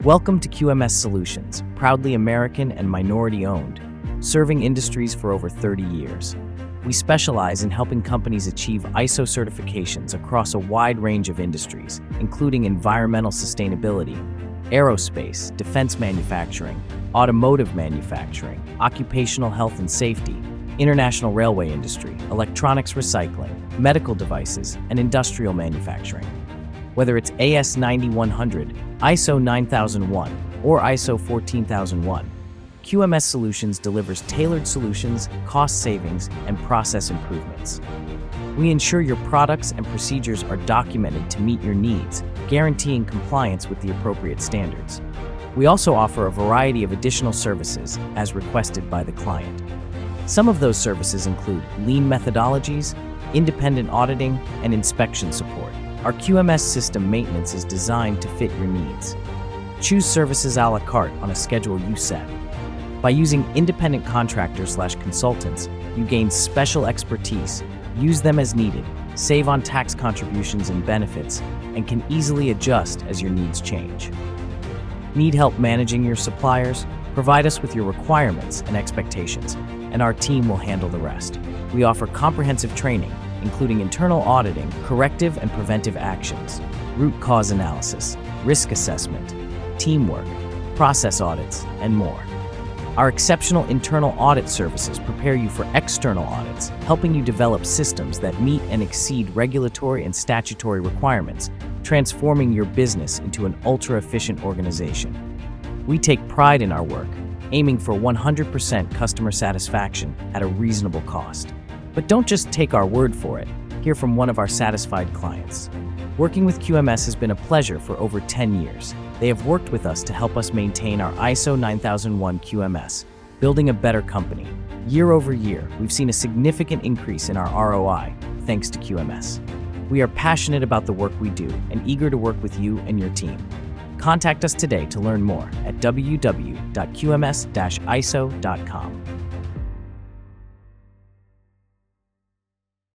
Welcome to QMS Solutions, proudly American and minority-owned, serving industries for over 30 years. We specialize in helping companies achieve ISO certifications across a wide range of industries, including environmental sustainability, aerospace, defense manufacturing, automotive manufacturing, occupational health and safety, international railway industry, electronics recycling, medical devices, and industrial manufacturing. Whether it's AS 9100, ISO 9001, or ISO 14001, QMS Solutions delivers tailored solutions, cost savings, and process improvements. We ensure your products and procedures are documented to meet your needs, guaranteeing compliance with the appropriate standards. We also offer a variety of additional services as requested by the client. Some of those services include lean methodologies, independent auditing, and inspection support. Our QMS system maintenance is designed to fit your needs. Choose services a la carte on a schedule you set. By using independent contractors/consultants, you gain special expertise, use them as needed, save on tax contributions and benefits, and can easily adjust as your needs change. Need help managing your suppliers? Provide us with your requirements and expectations, and our team will handle the rest. We offer comprehensive training, including internal auditing, corrective and preventive actions, root cause analysis, risk assessment, teamwork, process audits, and more. Our exceptional internal audit services prepare you for external audits, helping you develop systems that meet and exceed regulatory and statutory requirements, transforming your business into an ultra-efficient organization. We take pride in our work, aiming for 100% customer satisfaction at a reasonable cost. But don't just take our word for it. Hear from one of our satisfied clients. Working with QMS has been a pleasure for over 10 years. They have worked with us to help us maintain our ISO 9001 QMS, building a better company. Year over year, we've seen a significant increase in our ROI, thanks to QMS. We are passionate about the work we do and eager to work with you and your team. Contact us today to learn more at www.qms-iso.com.